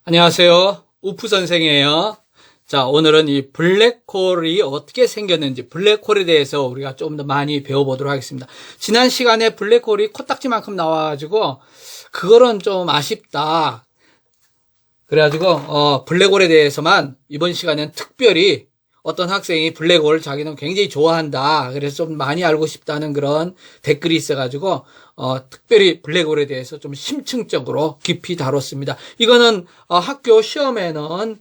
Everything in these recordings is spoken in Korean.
안녕하세요. 우프 선생이에요. 자, 오늘은 이 블랙홀이 어떻게 생겼는지, 블랙홀에 대해서 우리가 좀 더 많이 배워보도록 하겠습니다. 지난 시간에 블랙홀이 코딱지만큼 나와가지고, 그거는 좀 아쉽다. 그래가지고, 블랙홀에 대해서만 이번 시간에는 특별히 어떤 학생이 블랙홀 자기는 굉장히 좋아한다. 그래서 좀 많이 알고 싶다는 그런 댓글이 있어가지고, 특별히 블랙홀에 대해서 좀 심층적으로 깊이 다뤘습니다. 이거는, 학교 시험에는,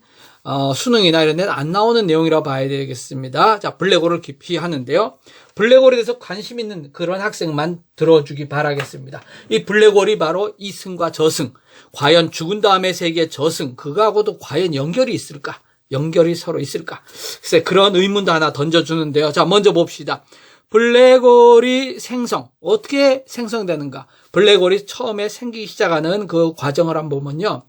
수능이나 이런 데는 안 나오는 내용이라고 봐야 되겠습니다. 자, 블랙홀을 깊이 하는데요. 블랙홀에 대해서 관심 있는 그런 학생만 들어주기 바라겠습니다. 이 블랙홀이 바로 이승과 저승. 과연 죽은 다음의 세계 저승, 그거하고도 과연 연결이 있을까? 연결이 서로 있을까? 글쎄, 그런 의문도 하나 던져주는데요. 자, 먼저 봅시다. 블랙홀이 생성, 어떻게 생성되는가? 블랙홀이 처음에 생기기 시작하는 그 과정을 한번 보면요.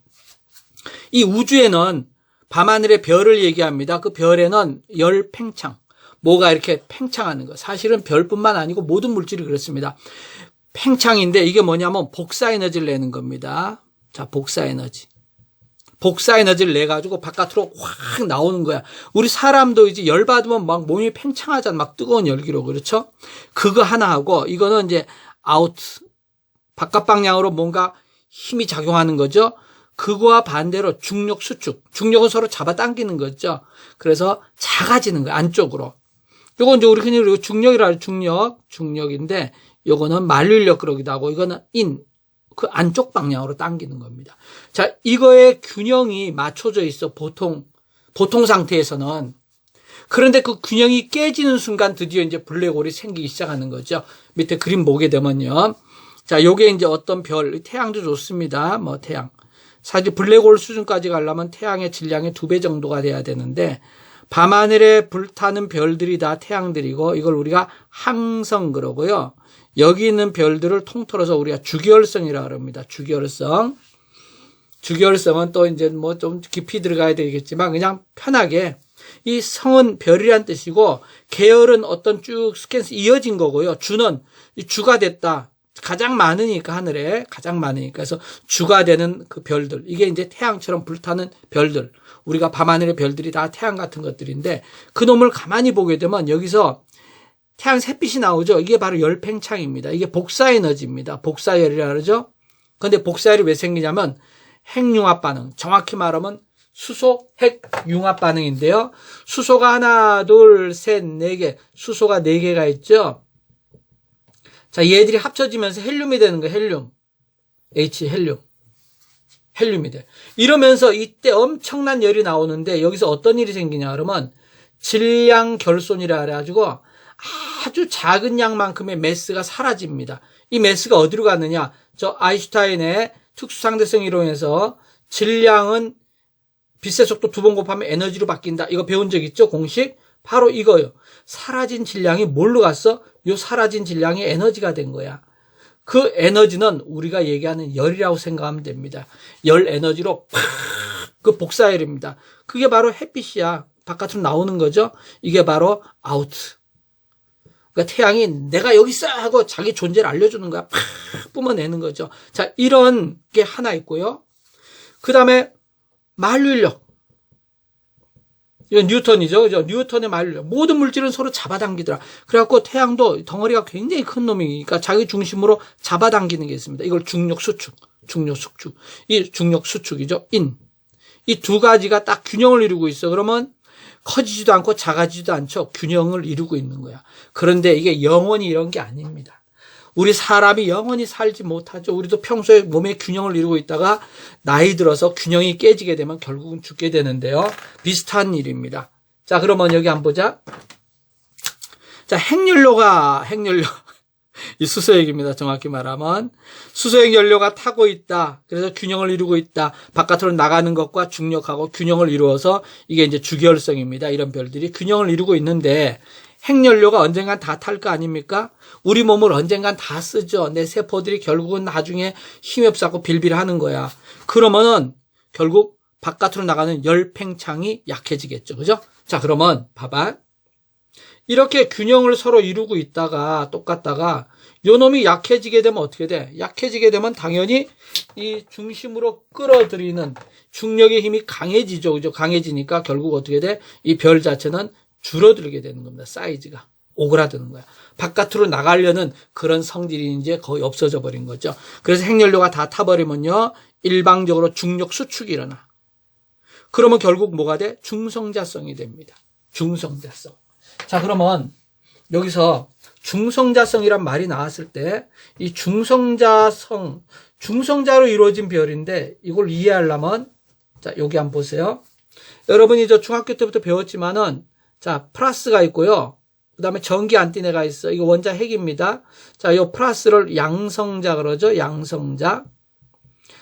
이 우주에는 밤하늘의 별을 얘기합니다. 그 별에는 열 팽창, 뭐가 이렇게 팽창하는 거. 사실은 별뿐만 아니고 모든 물질이 그렇습니다. 팽창인데 이게 뭐냐면 복사 에너지를 내는 겁니다. 자, 복사 에너지. 복사 에너지를 내가지고 바깥으로 확 나오는 거야. 우리 사람도 이제 열 받으면 막 몸이 팽창하잖아. 막 뜨거운 열기로. 그렇죠? 그거 하나 하고, 이거는 이제 아우트. 바깥 방향으로 뭔가 힘이 작용하는 거죠. 그거와 반대로 중력, 수축. 중력은 서로 잡아당기는 거죠. 그래서 작아지는 거야. 안쪽으로. 요건 이제 우리 흔히 중력이라 하죠. 중력인데, 요거는 만류인력 그러기도 하고, 이거는 그 안쪽 방향으로 당기는 겁니다. 자, 이거의 균형이 맞춰져 있어, 보통 상태에서는. 그런데 그 균형이 깨지는 순간 드디어 이제 블랙홀이 생기기 시작하는 거죠. 밑에 그림 보게 되면요. 자, 요게 이제 어떤 별, 태양도 좋습니다. 태양. 사실 블랙홀 수준까지 가려면 태양의 질량의 2배 정도가 돼야 되는데, 밤하늘에 불타는 별들이 다 태양들이고, 이걸 우리가 항성 그러고요. 여기 있는 별들을 통틀어서 우리가 주기혈성이라고 합니다. 주기혈성. 주기혈성은 또 이제 좀 깊이 들어가야 되겠지만 그냥 편하게 이 성은 별이란 뜻이고 계열은 어떤 쭉 스캔스 이어진 거고요. 주는 주가 됐다. 가장 많으니까 하늘에 가장 많으니까 그래서 주가 되는 그 별들. 이게 이제 태양처럼 불타는 별들. 우리가 밤하늘의 별들이 다 태양 같은 것들인데 그 놈을 가만히 보게 되면 여기서 태양 햇빛이 나오죠. 이게 바로 열팽창입니다. 이게 복사에너지입니다. 복사열이라 그러죠. 그런데 복사열이 왜 생기냐면 핵융합 반응. 정확히 말하면 수소 핵융합 반응인데요. 수소가 하나, 둘, 셋, 네 개. 수소가 네 개가 있죠. 자, 얘들이 합쳐지면서 헬륨이 되는 거예요. 헬륨. 헬륨이 돼. 이러면서 이때 엄청난 열이 나오는데 여기서 어떤 일이 생기냐 그러면 질량 결손이라 그래가지고 아주 작은 양만큼의 매스가 사라집니다. 이 매스가 어디로 갔느냐? 저 아인슈타인의 특수상대성 이론에서 질량은 빛의 속도 2번 곱하면 에너지로 바뀐다. 이거 배운 적 있죠? 공식? 바로 이거요. 사라진 질량이 뭘로 갔어? 요 사라진 질량이 에너지가 된 거야. 그 에너지는 우리가 얘기하는 열이라고 생각하면 됩니다. 열 에너지로 팍! 그 복사열입니다. 그게 바로 햇빛이야. 바깥으로 나오는 거죠? 이게 바로 아우트. 그러니까 태양이 내가 여기 있어 하고 자기 존재를 알려주는 거야. 팍 뿜어내는 거죠. 자, 이런 게 하나 있고요. 그 다음에 만류인력. 이건 뉴턴이죠. 그죠? 뉴턴의 만류인력. 모든 물질은 서로 잡아당기더라. 그래갖고 태양도 덩어리가 굉장히 큰 놈이니까 자기 중심으로 잡아당기는 게 있습니다. 이걸 중력 수축. 이 중력 수축이죠. 이 두 가지가 딱 균형을 이루고 있어. 그러면 커지지도 않고 작아지지도 않죠. 균형을 이루고 있는 거야. 그런데 이게 영원히 이런 게 아닙니다. 우리 사람이 영원히 살지 못하죠. 우리도 평소에 몸의 균형을 이루고 있다가 나이 들어서 균형이 깨지게 되면 결국은 죽게 되는데요. 비슷한 일입니다. 자, 그러면 여기 한번 보자. 자, 핵연료. 이 수소액입니다. 정확히 말하면. 수소액 연료가 타고 있다. 그래서 균형을 이루고 있다. 바깥으로 나가는 것과 중력하고 균형을 이루어서 이게 이제 주기혈성입니다. 이런 별들이 균형을 이루고 있는데 핵연료가 언젠간 다 탈 거 아닙니까? 우리 몸을 언젠간 다 쓰죠. 내 세포들이 결국은 나중에 힘이 없어서 빌빌하는 거야. 그러면은 결국 바깥으로 나가는 열팽창이 약해지겠죠. 그죠? 자, 그러면 봐봐. 이렇게 균형을 서로 이루고 있다가 똑같다가 요 놈이 약해지게 되면 어떻게 돼? 약해지게 되면 당연히 이 중심으로 끌어들이는 중력의 힘이 강해지죠. 그죠? 강해지니까 결국 어떻게 돼? 이 별 자체는 줄어들게 되는 겁니다. 사이즈가. 오그라드는 거야. 바깥으로 나가려는 그런 성질이 이제 거의 없어져 버린 거죠. 그래서 핵연료가 다 타버리면요. 일방적으로 중력 수축이 일어나. 그러면 결국 뭐가 돼? 중성자성이 됩니다. 중성자성. 자, 그러면 여기서 중성자성이란 말이 나왔을 때 이 중성자성, 중성자로 이루어진 별인데 이걸 이해하려면 자, 여기 한번 보세요. 여러분이 저 중학교 때부터 배웠지만은 자, 플러스가 있고요. 그 다음에 전기 안티네가 있어. 이거 원자 핵입니다. 자, 이 플러스를 양성자 그러죠. 양성자.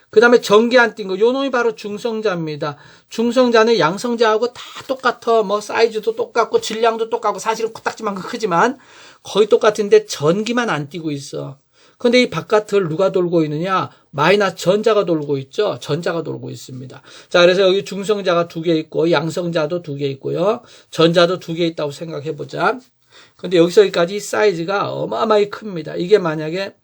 그 다음에 전기 안 띈 거, 요 놈이 바로 중성자입니다. 중성자는 양성자하고 다 똑같아. 뭐, 사이즈도 똑같고, 질량도 똑같고, 사실은 코딱지만큼 크지만, 거의 똑같은데, 전기만 안 띄고 있어. 근데 이 바깥을 누가 돌고 있느냐? 마이너스 전자가 돌고 있죠? 전자가 돌고 있습니다. 자, 그래서 여기 중성자가 2개 있고, 양성자도 2개 있고요. 전자도 2개 있다고 생각해보자. 근데 여기서 여기까지 사이즈가 어마어마하게 큽니다. 이게 만약에,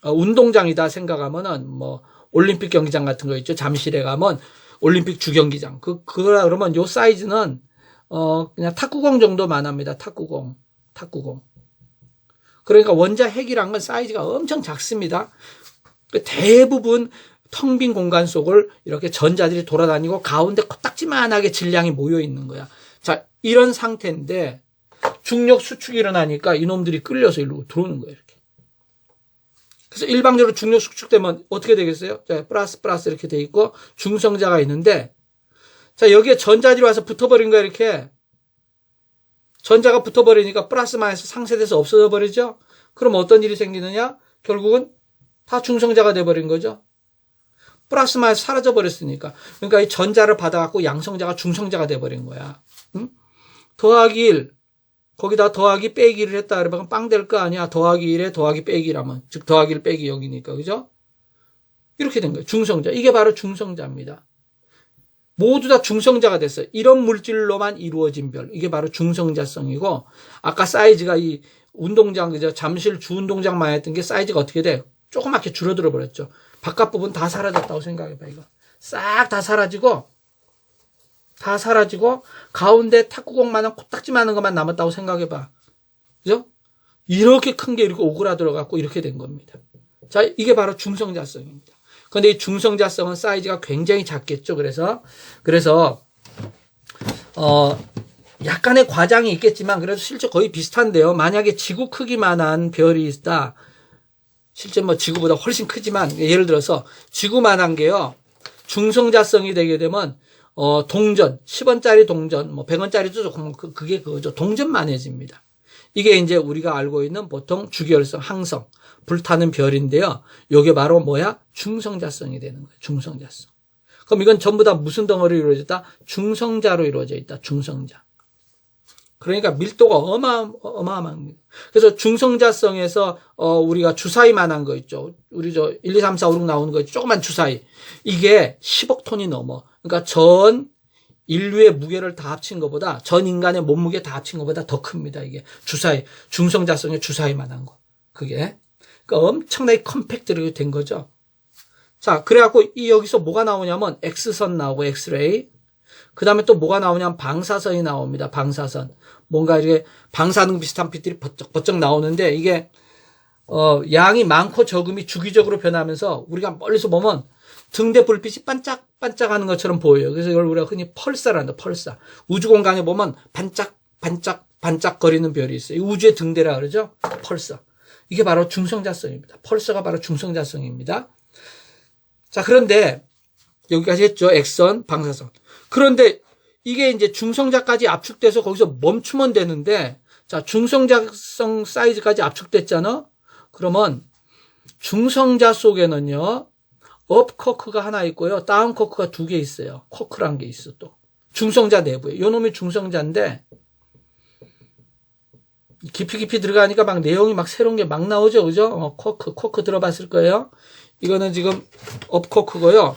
운동장이다 생각하면은, 뭐, 올림픽 경기장 같은 거 있죠. 잠실에 가면 올림픽 주경기장. 그거라 그러면 요 사이즈는, 그냥 탁구공 정도만 합니다. 탁구공. 그러니까 원자 핵이란 건 사이즈가 엄청 작습니다. 대부분 텅 빈 공간 속을 이렇게 전자들이 돌아다니고 가운데 코딱지만하게 질량이 모여 있는 거야. 자, 이런 상태인데 중력 수축이 일어나니까 이놈들이 끌려서 이리로 들어오는 거예요. 이렇게. 그래서 일방적으로 중력 수축되면 어떻게 되겠어요? 자, 플러스 이렇게 돼 있고 중성자가 있는데 자, 여기에 전자들이 와서 붙어버린 거야. 이렇게. 전자가 붙어버리니까 플러스 마이너스 상쇄돼서 없어져 버리죠. 그럼 어떤 일이 생기느냐? 결국은 다 중성자가 돼버린 거죠. 플러스 마이너스 사라져 버렸으니까. 그러니까 이 전자를 받아갖고 양성자가 중성자가 돼버린 거야. 응? 더하기 1 거기다 더하기 빼기를 했다 그러면 빵 될 거 아니야. 더하기 1에 더하기 빼기라면. 즉 더하기 1 빼기 0이니까. 그죠? 이렇게 된 거예요. 중성자. 이게 바로 중성자입니다. 모두 다 중성자가 됐어요. 이런 물질로만 이루어진 별. 이게 바로 중성자성이고 아까 사이즈가 이 운동장 그죠? 잠실 주운동장만 했던 게 사이즈가 어떻게 돼? 조그맣게 줄어들어 버렸죠. 바깥 부분 다 사라졌다고 생각해 봐. 이거. 싹 다 사라지고 가운데 탁구공만한 코딱지만한 것만 남았다고 생각해봐. 그죠? 이렇게 큰 게 이렇게 오그라들어갖고 이렇게 된 겁니다. 자, 이게 바로 중성자성입니다. 근데 이 중성자성은 사이즈가 굉장히 작겠죠. 그래서 약간의 과장이 있겠지만 그래도 실제 거의 비슷한데요. 만약에 지구 크기만한 별이 있다. 실제 뭐 지구보다 훨씬 크지만 예를 들어서 지구만한 게요. 중성자성이 되게 되면 동전, 10원짜리 동전, 뭐 100원짜리도 조금 그게 그거죠. 동전만해집니다. 이게 이제 우리가 알고 있는 보통 주기율성, 항성, 불타는 별인데요. 요게 바로 뭐야? 중성자성이 되는 거예요. 중성자성. 그럼 이건 전부 다 무슨 덩어리로 이루어졌다? 중성자로 이루어져 있다. 중성자. 그러니까 밀도가 어마어마합니다. 그래서 중성자성에서 우리가 주사위만한 거 있죠. 우리 1, 2, 3, 4, 5, 6 나오는 거 있죠. 조그만 주사위. 이게 10억 톤이 넘어. 그러니까 전 인류의 무게를 다 합친 것보다 전 인간의 몸무게 다 합친 것보다 더 큽니다. 이게 주사위. 중성자성의 주사위만한 거. 그게. 그러니까 엄청나게 컴팩트로 된 거죠. 자, 그래갖고 여기서 뭐가 나오냐면 X선 나오고 엑스레이. 그 다음에 또 뭐가 나오냐면 방사선이 나옵니다. 방사선. 뭔가 이렇게 방사능 비슷한 빛들이 버쩍 나오는데 이게 양이 많고 적음이 주기적으로 변하면서 우리가 멀리서 보면 등대 불빛이 반짝반짝하는 것처럼 보여요. 그래서 이걸 우리가 흔히 펄사란다. 펄사. 우주 공간에 보면 반짝거리는 별이 있어요. 우주의 등대라 그러죠. 펄사. 이게 바로 중성자성입니다. 펄사가 바로 중성자성입니다. 자, 그런데 여기까지 했죠. X선, 방사선. 그런데 이게 이제 중성자까지 압축돼서 거기서 멈추면 되는데, 자, 중성자성 사이즈까지 압축됐잖아? 그러면 중성자 속에는요, 업 쿼크가 하나 있고요, 다운 쿼크가 2개 있어요. 쿼크란 게 있어, 또. 중성자 내부에. 요 놈이 중성자인데, 깊이 들어가니까 막 내용이 막 새로운 게 막 나오죠, 그죠? 쿼크 들어봤을 거예요. 이거는 지금 업 쿼크고요.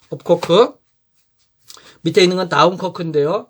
업 쿼크. 밑에 있는 건 다운 쿼크인데요.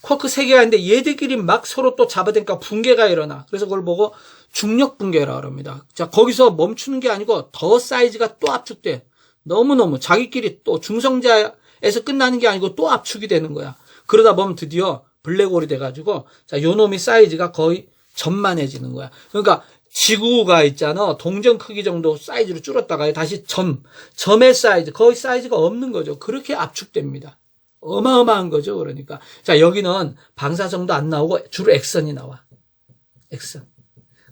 쿼크 3개가 있는데 얘들끼리 막 서로 또 잡아대니까 붕괴가 일어나. 그래서 그걸 보고 중력 붕괴라고 합니다. 자, 거기서 멈추는 게 아니고 더 사이즈가 또 압축돼. 너무너무 자기끼리 또 중성자에서 끝나는 게 아니고 또 압축이 되는 거야. 그러다 보면 드디어 블랙홀이 돼가지고, 자, 요 놈이 사이즈가 거의 전만해지는 거야. 그러니까 지구가 있잖아. 동전 크기 정도 사이즈로 줄었다가 다시 점의 사이즈, 거의 사이즈가 없는 거죠. 그렇게 압축됩니다. 어마어마한 거죠. 그러니까. 자, 여기는 방사성도 안 나오고 주로 X선이 나와. X선.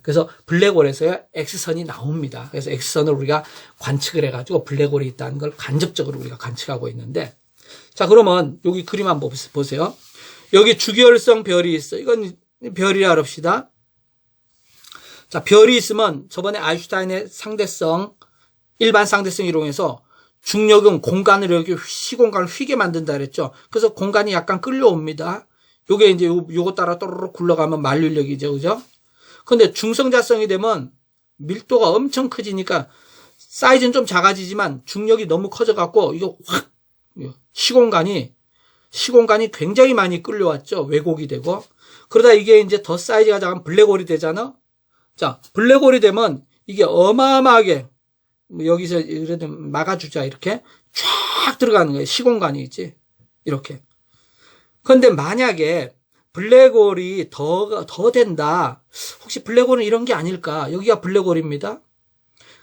그래서 블랙홀에서 X선이 나옵니다. 그래서 X선을 우리가 관측을 해가지고 블랙홀이 있다는 걸 간접적으로 우리가 관측하고 있는데, 자, 그러면 여기 그림 한번 보세요. 여기 주기율성 별이 있어. 이건 별이라 합시다. 자, 별이 있으면 저번에 아인슈타인의 상대성, 일반 상대성 이론에서 중력은 공간을 이렇게 시공간을 휘게 만든다 그랬죠. 그래서 공간이 약간 끌려옵니다. 요게 이제 요거 따라 또르륵 굴러가면 만류력이죠. 그죠? 근데 중성자성이 되면 밀도가 엄청 커지니까 사이즈는 좀 작아지지만 중력이 너무 커져갖고 이거 확 시공간이 굉장히 많이 끌려왔죠. 왜곡이 되고. 그러다 이게 이제 더 사이즈가 작은 블랙홀이 되잖아. 자, 블랙홀이 되면 이게 어마어마하게 여기서 그래도 막아주자 이렇게 쫙 들어가는 거예요. 시공간이 있지. 이렇게. 그런데 만약에 블랙홀이 더 된다. 혹시 블랙홀은 이런 게 아닐까? 여기가 블랙홀입니다.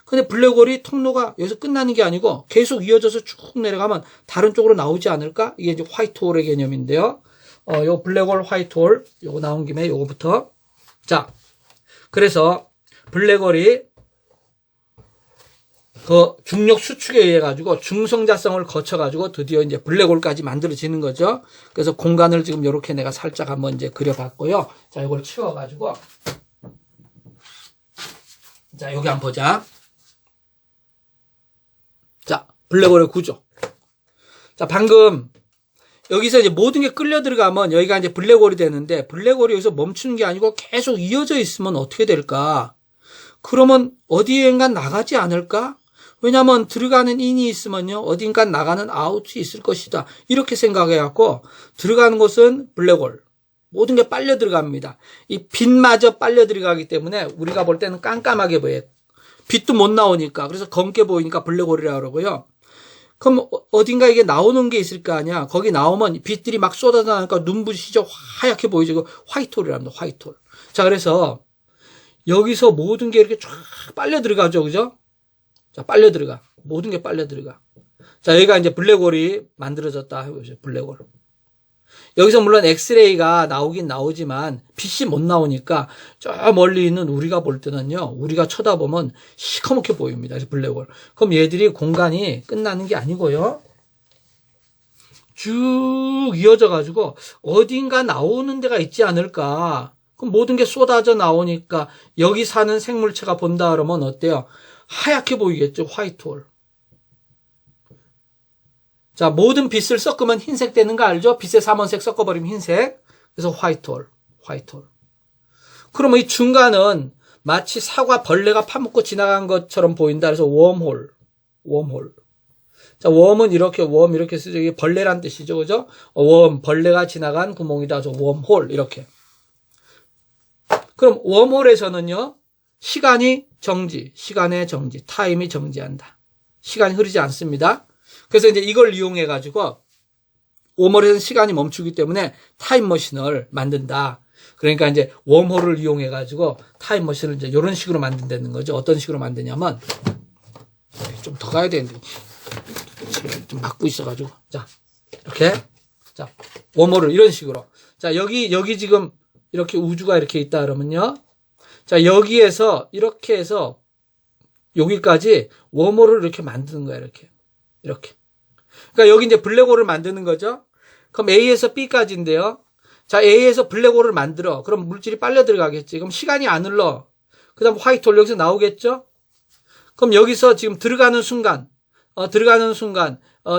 근데 블랙홀이 통로가 여기서 끝나는 게 아니고 계속 이어져서 쭉 내려가면 다른 쪽으로 나오지 않을까? 이게 이제 화이트홀의 개념인데요. 요 블랙홀, 화이트홀, 요거 나온 김에 요거부터. 자, 그래서 블랙홀이 그 중력 수축에 의해 가지고 중성자성을 거쳐 가지고 드디어 이제 블랙홀까지 만들어지는 거죠. 그래서 공간을 지금 이렇게 내가 살짝 한번 이제 그려봤고요. 자, 이걸 치워 가지고 자, 여기 한번 보자. 자, 블랙홀의 구조. 자, 방금 여기서 이제 모든 게 끌려 들어가면 여기가 이제 블랙홀이 되는데 블랙홀이 여기서 멈추는 게 아니고 계속 이어져 있으면 어떻게 될까? 그러면 어디엔가 나가지 않을까? 왜냐하면 들어가는 인이 있으면요 어딘가 나가는 아웃이 있을 것이다. 이렇게 생각해갖고 들어가는 곳은 블랙홀. 모든 게 빨려 들어갑니다. 이 빛마저 빨려 들어가기 때문에 우리가 볼 때는 깜깜하게 보여요. 빛도 못 나오니까. 그래서 검게 보이니까 블랙홀이라고 그러고요. 그럼 어딘가 이게 나오는 게 있을 거 아니야. 거기 나오면 빛들이 막 쏟아나니까 눈부시죠. 하얗게 보이죠. 화이트홀이랍니다. 화이트홀. 자, 그래서 여기서 모든 게 이렇게 쫙 빨려 들어가죠. 그죠? 자, 빨려 들어가. 모든 게 빨려 들어가. 자, 여기가 이제 블랙홀이 만들어졌다 해보죠. 블랙홀. 여기서 물론 엑스레이가 나오긴 나오지만 빛이 못 나오니까 저 멀리 있는 우리가 볼 때는요. 우리가 쳐다보면 시커멓게 보입니다. 블랙홀. 그럼 얘들이 공간이 끝나는 게 아니고요. 쭉 이어져 가지고 어딘가 나오는 데가 있지 않을까. 그럼 모든 게 쏟아져 나오니까 여기 사는 생물체가 본다 그러면 어때요? 하얗게 보이겠죠. 화이트홀. 자, 모든 빛을 섞으면 흰색 되는 거 알죠? 빛의 삼원색 섞어버리면 흰색. 그래서 화이트홀. 그러면 이 중간은 마치 사과 벌레가 파먹고 지나간 것처럼 보인다. 그래서 웜홀. 자, 웜은 이렇게 쓰죠. 이게 벌레란 뜻이죠. 그죠? 벌레가 지나간 구멍이다. 그래서 웜홀. 이렇게. 그럼 웜홀에서는요, 시간의 정지, 타임이 정지한다. 시간이 흐르지 않습니다. 그래서 이제 이걸 이용해가지고, 웜홀에서는 시간이 멈추기 때문에 타임머신을 만든다. 그러니까 이제 웜홀을 이용해가지고 타임머신을 이제 이런 식으로 만든다는 거죠. 어떤 식으로 만드냐면, 좀 더 가야 되는데, 좀 막고 있어가지고. 자, 이렇게. 자, 웜홀을 이런 식으로. 자, 여기 지금 이렇게 우주가 이렇게 있다 그러면요. 자, 여기에서 이렇게 해서 여기까지 웜홀을 이렇게 만드는 거야. 이렇게. 그러니까 여기 이제 블랙홀을 만드는 거죠. 그럼 A에서 B까지인데요. 자, A에서 블랙홀을 만들어. 그럼 물질이 빨려 들어가겠지. 그럼 시간이 안 흘러. 그 다음 화이트홀 여기서 나오겠죠. 그럼 여기서 지금 들어가는 순간,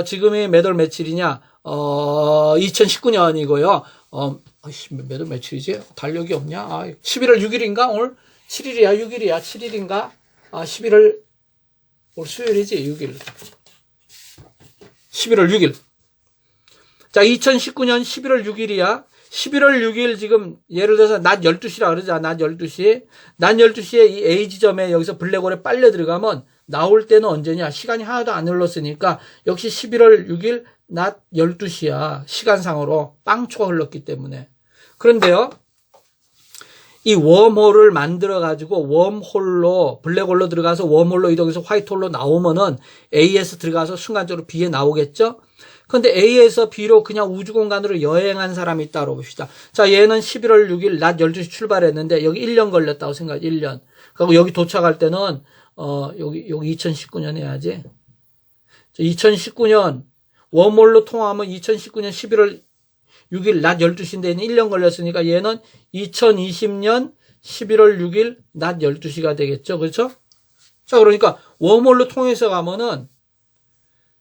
지금이 몇 월 며칠이냐, 2019년이고요. 몇 월 며칠이지? 달력이 없냐? 11월 6일인가? 오늘 7일이야, 6일이야, 7일인가? 11월, 오늘 수요일이지, 6일. 11월 6일. 자, 2019년 11월 6일이야. 11월 6일 지금 예를 들어서 낮 12시라 그러자. 낮 12시. 낮 12시에 이 A 지점에 여기서 블랙홀에 빨려 들어가면 나올 때는 언제냐? 시간이 하나도 안 흘렀으니까 역시 11월 6일 낮 12시야. 시간상으로 빵초가 흘렀기 때문에. 그런데요. 이 웜홀을 만들어 가지고 웜홀로 블랙홀로 들어가서 웜홀로 이동해서 화이트홀로 나오면은 A에서 들어가서 순간적으로 B에 나오겠죠? 근데 A에서 B로 그냥 우주공간으로 여행한 사람이 있다고 봅시다. 자, 얘는 11월 6일 낮 12시 출발했는데 여기 1년 걸렸다고 생각, 1년. 그리고 여기 도착할 때는 여기 2019년 해야지. 2019년 웜홀로 통하면 2019년 11월 6일 낮 12시인데 얘는 1년 걸렸으니까 얘는 2020년 11월 6일 낮 12시가 되겠죠. 그렇죠? 자, 그러니까 웜홀로 통해서 가면은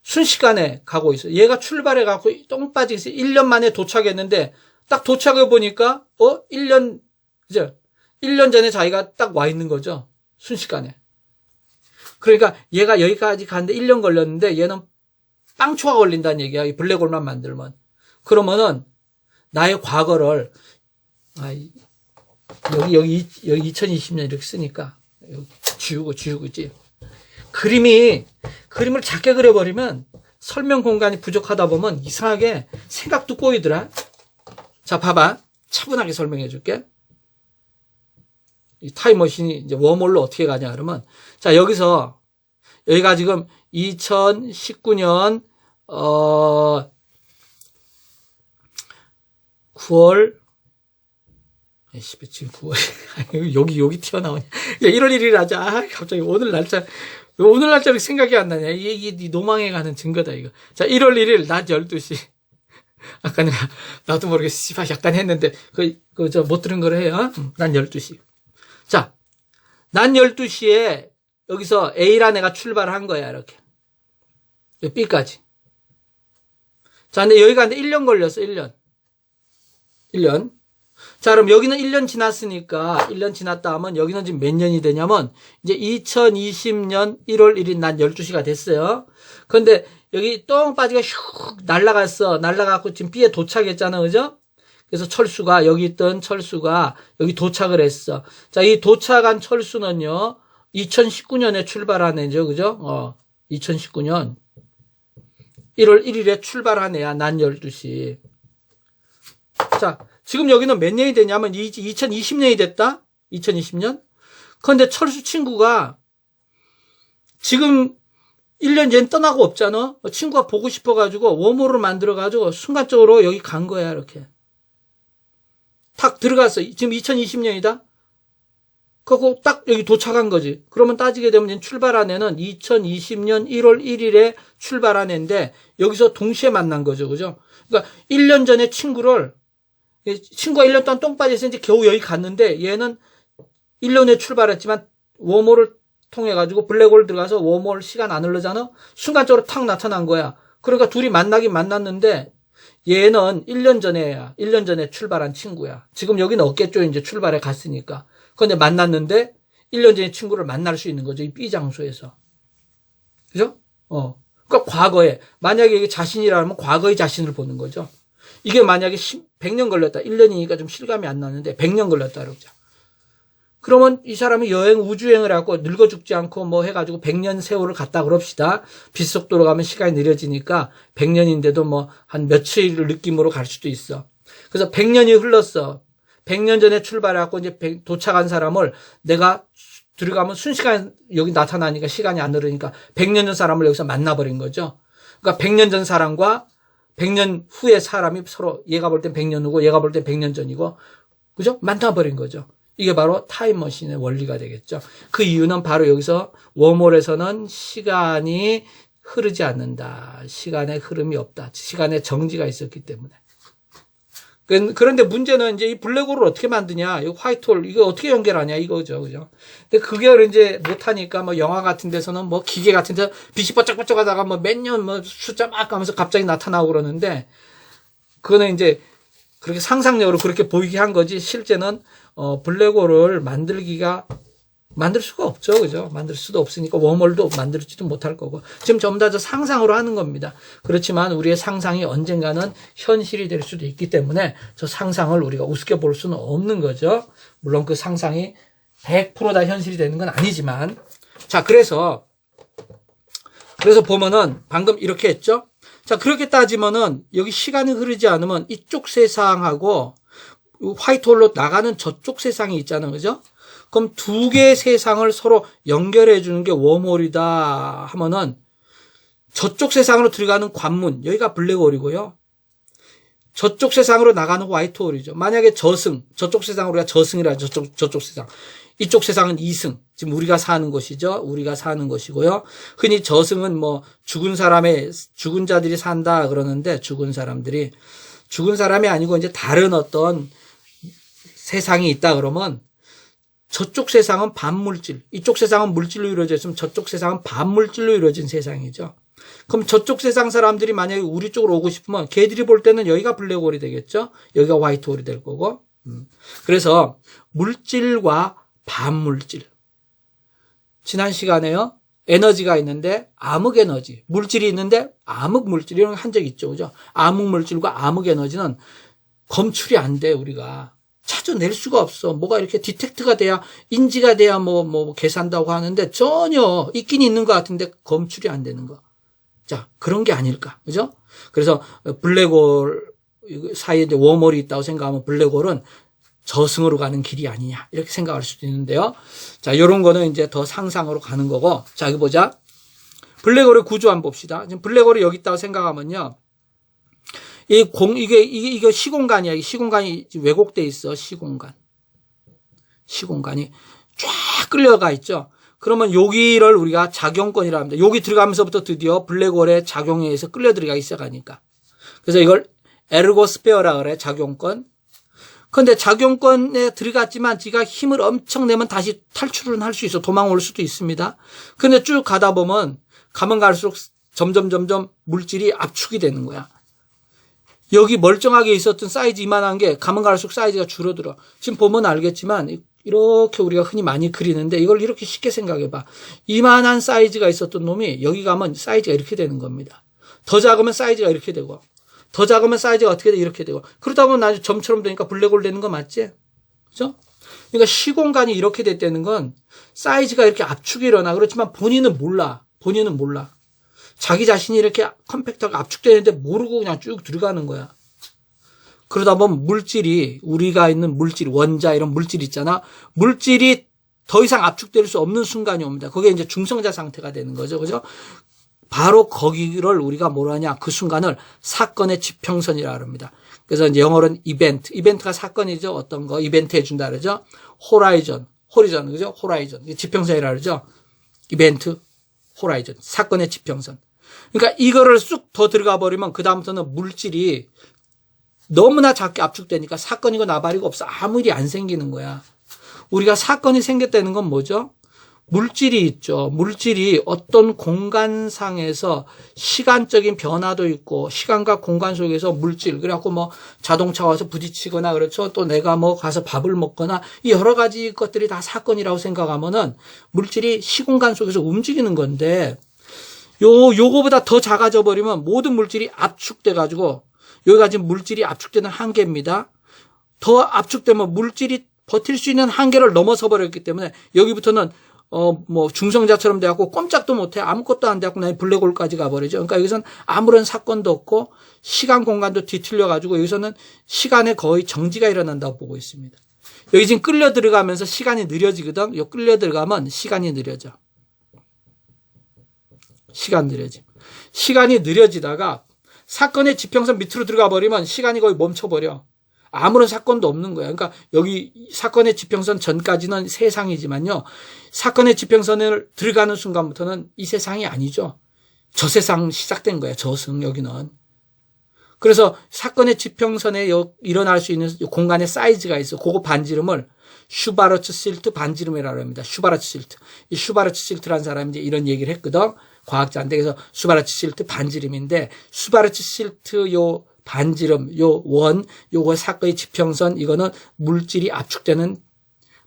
순식간에 가고 있어요. 얘가 출발해 갖고 똥 빠지게 1년 만에 도착했는데 딱 도착해 보니까 1년 전에 자기가 딱 와 있는 거죠. 순식간에. 그러니까 얘가 여기까지 가는데 1년 걸렸는데 얘는 빵초가 걸린다는 얘기야. 이 블랙홀만 만들면. 그러면은 나의 과거를 여기 2020년 이렇게 쓰니까 여기 지우고지. 그림을 작게 그려버리면 설명 공간이 부족하다 보면 이상하게 생각도 꼬이더라. 자, 봐봐. 차분하게 설명해 줄게. 이 타임머신이 이제 웜홀로 어떻게 가냐 그러면, 자, 여기가 지금 2019년 9월 지금 9월 여기 튀어나오냐. 1월 1일 하자. 갑자기 오늘 날짜가 생각이 안 나냐. 이게 노망에 가는 증거다, 이거. 자, 1월 1일 낮 12시. 아까 나도 모르게 씨발 약간 했는데, 못 들은 거를 해요. 낮 12시. 자, 낮 12시에 여기서 A란 애가 출발한 거야, 이렇게. B까지. 자, 근데 여기 가는데 1년 걸렸어, 1년. 자, 그럼 여기는 1년 지났으니까 1년 지났다 하면 여기는 지금 몇 년이 되냐면 이제 2020년 1월 1일 낮 12시가 됐어요. 그런데 여기 똥 빠지가 슉 날아갔어. 날아가고 지금 B에 도착했잖아. 그죠? 그래서 여기 있던 철수가 여기 도착을 했어. 자, 이 도착한 철수는요. 2019년에 출발한 애죠. 그죠? 2019년 1월 1일에 출발한 애야. 낮 12시. 자, 지금 여기는 몇 년이 되냐면 2020년이 됐다. 2020년. 그런데 철수 친구가 지금 1년 전 떠나고 없잖아. 친구가 보고 싶어가지고 웜홀을 만들어가지고 순간적으로 여기 간 거야. 이렇게 탁 들어갔어. 지금 2020년이다. 그거 딱 여기 도착한 거지. 그러면 따지게 되면 출발한 애는 2020년 1월 1일에 출발한 애인데 여기서 동시에 만난 거죠. 그죠? 그러니까 1년 전에 친구가 1년 동안 똥 빠져 있었는데 겨우 여기 갔는데 얘는 1년 후에 출발했지만 웜홀을 통해 가지고 블랙홀 들어가서 웜홀 시간 안 흐르잖아. 순간적으로 탁 나타난 거야. 그러니까 둘이 만나긴 만났는데 얘는 1년 전에 출발한 친구야. 지금 여기는 없겠죠. 이제 출발해 갔으니까. 그런데 만났는데 1년 전에 친구를 만날 수 있는 거죠. 이 B 장소에서. 그죠? 그러니까 과거에 만약에 이게 자신이라면 과거의 자신을 보는 거죠. 이게 만약에 100년 걸렸다. 1년이니까 좀 실감이 안 나는데 100년 걸렸다 그러자. 그러면 이 사람이 우주여행을 하고 늙어 죽지 않고 뭐 해가지고 100년 세월을 갔다 그럽시다. 빛속도로 가면 시간이 느려지니까 100년인데도 뭐 한 며칠 느낌으로 갈 수도 있어. 그래서 100년이 흘렀어. 100년 전에 출발해갖고 이제 도착한 사람을 내가 들어가면 순식간에 여기 나타나니까 시간이 안 흐르니까 100년 전 사람을 여기서 만나버린 거죠. 그러니까 100년 전 사람과 100년 후의 사람이 서로 얘가 볼 땐 100년 후고 얘가 볼 땐 100년 전이고 그죠? 만나버린 거죠. 이게 바로 타임머신의 원리가 되겠죠. 그 이유는 바로 여기서 웜홀에서는 시간이 흐르지 않는다. 시간의 흐름이 없다. 시간의 정지가 있었기 때문에. 그런데 문제는 이제 이 블랙홀을 어떻게 만드냐, 이 화이트홀, 이거 어떻게 연결하냐, 이거죠. 그죠? 근데 그걸 이제 못하니까 뭐 영화 같은 데서는 뭐 기계 같은 데서 빛이 번쩍번쩍 하다가 뭐 몇 년 뭐 숫자 막 가면서 갑자기 나타나고 그러는데, 그거는 이제 그렇게 상상력으로 그렇게 보이게 한 거지, 실제는, 블랙홀을 만들기가 만들 수가 없죠. 그죠? 만들 수도 없으니까 웜홀도 만들지도 못할 거고. 지금 전부 다 저 상상으로 하는 겁니다. 그렇지만 우리의 상상이 언젠가는 현실이 될 수도 있기 때문에 저 상상을 우리가 우습게 볼 수는 없는 거죠. 물론 그 상상이 100% 다 현실이 되는 건 아니지만. 자, 그래서 보면은 방금 이렇게 했죠? 자, 그렇게 따지면은 여기 시간이 흐르지 않으면 이쪽 세상하고 화이트홀로 나가는 저쪽 세상이 있잖아요. 그죠? 그럼 두 개의 세상을 서로 연결해 주는 게 웜홀이다 하면은 저쪽 세상으로 들어가는 관문, 여기가 블랙홀이고요. 저쪽 세상으로 나가는 화이트홀이죠. 만약에 저쪽 세상으로 우리가 저승이라 저쪽 세상. 이쪽 세상은 이승. 지금 우리가 사는 곳이죠. 우리가 사는 곳이고요. 흔히 저승은 뭐 죽은 자들이 산다 그러는데 죽은 사람이 아니고 이제 다른 어떤 세상이 있다 그러면 저쪽 세상은 반물질, 이쪽 세상은 물질로 이루어져 있으면 저쪽 세상은 반물질로 이루어진 세상이죠. 그럼 저쪽 세상 사람들이 만약에 우리 쪽으로 오고 싶으면 걔들이 볼 때는 여기가 블랙홀이 되겠죠. 여기가 화이트홀이 될 거고. 그래서 물질과 반물질. 지난 시간에요. 에너지가 있는데 암흑 에너지, 물질이 있는데 암흑 물질 이런 거 한 적 있죠. 그죠? 암흑 물질과 암흑 에너지는 검출이 안 돼, 우리가. 찾아낼 수가 없어. 뭐가 이렇게 디텍트가 돼야, 인지가 돼야 뭐 계산다고 하는데 전혀 있긴 있는 것 같은데 검출이 안 되는 거. 자, 그런 게 아닐까. 그죠? 그래서 블랙홀 사이에 웜홀이 있다고 생각하면 블랙홀은 저승으로 가는 길이 아니냐. 이렇게 생각할 수도 있는데요. 자, 요런 거는 이제 더 상상으로 가는 거고. 자, 여기 보자. 블랙홀의 구조 한번 봅시다. 지금 블랙홀이 여기 있다고 생각하면요. 이게 시공간이야. 시공간이 왜곡돼 있어. 시공간이 쫙 끌려가 있죠. 그러면 여기를 우리가 작용권이라 합니다. 여기 들어가면서부터 드디어 블랙홀의 작용에 의해서 끌려 들어가기 시작하니까. 그래서 이걸 에르고스페어라 그래. 작용권. 근데 작용권에 들어갔지만 지가 힘을 엄청 내면 다시 탈출은 할 수 있어. 도망올 수도 있습니다. 근데 쭉 가다 보면 가면 갈수록 점점 물질이 압축이 되는 거야. 여기 멀쩡하게 있었던 사이즈 이만한 게 가면 갈수록 사이즈가 줄어들어. 지금 보면 알겠지만 이렇게 우리가 흔히 많이 그리는데 이걸 이렇게 쉽게 생각해봐. 이만한 사이즈가 있었던 놈이 여기 가면 사이즈가 이렇게 되는 겁니다. 더 작으면 사이즈가 이렇게 되고 더 작으면 사이즈가 어떻게 돼? 이렇게 되고. 그러다 보면 나중에 점처럼 되니까 블랙홀 되는 거 맞지? 그죠? 그러니까 시공간이 이렇게 됐다는 건 사이즈가 이렇게 압축이 일어나. 그렇지만 본인은 몰라. 자기 자신이 이렇게 컴팩트하게 압축되는데 모르고 그냥 쭉 들어가는 거야. 그러다 보면 물질이, 우리가 있는 물질, 원자 이런 물질 있잖아. 물질이 더 이상 압축될 수 없는 순간이 옵니다. 그게 이제 중성자 상태가 되는 거죠. 그죠? 바로 거기를 우리가 뭐라 하냐. 그 순간을 사건의 지평선이라고 합니다. 그래서 이제 영어로는 이벤트가 사건이죠. 어떤 거 이벤트 해준다 그러죠. 호리존, 그죠? 호라이존. 지평선이라고 그러죠. 이벤트, 호라이존. 사건의 지평선. 그러니까 이거를 쑥 더 들어가 버리면 그다음부터는 물질이 너무나 작게 압축되니까 사건이고 나발이고 없어. 아무 일이 안 생기는 거야. 우리가 사건이 생겼다는 건 뭐죠? 물질이 있죠. 물질이 어떤 공간상에서 시간적인 변화도 있고 시간과 공간 속에서 물질 그래갖고 뭐 자동차 와서 부딪히거나 그렇죠. 또 내가 뭐 가서 밥을 먹거나 이 여러 가지 것들이 다 사건이라고 생각하면은 물질이 시공간 속에서 움직이는 건데 요거보다 더 작아져 버리면 모든 물질이 압축돼 가지고 여기가 지금 물질이 압축되는 한계입니다. 더 압축되면 물질이 버틸 수 있는 한계를 넘어서 버렸기 때문에 여기부터는 뭐 중성자처럼 돼갖고 꼼짝도 못해 아무것도 안 돼갖고 나 블랙홀까지 가버리죠. 그러니까 여기서는 아무런 사건도 없고 시간 공간도 뒤틀려가지고 여기서는 시간에 거의 정지가 일어난다고 보고 있습니다. 여기 지금 끌려 들어가면서 시간이 느려지거든. 요 끌려 들어가면 시간이 느려져. 시간이 느려지다가 사건의 지평선 밑으로 들어가 버리면 시간이 거의 멈춰버려. 아무런 사건도 없는 거야. 그러니까 여기 사건의 지평선 전까지는 세상이지만요. 사건의 지평선을 들어가는 순간부터는 이 세상이 아니죠. 저 세상 시작된 거야. 저승 여기는. 그래서 사건의 지평선에 일어날 수 있는 공간의 사이즈가 있어. 그거 반지름을 슈바르츠 실트 반지름이라고 합니다. 슈바르츠 실트. 이 슈바르츠 실트라는 사람이 이제 이런 얘기를 했거든. 과학자인데 그래서 슈바르츠 실트 반지름인데 슈바르츠 실트 요 반지름, 요거 사건의 지평선, 이거는 물질이 압축되는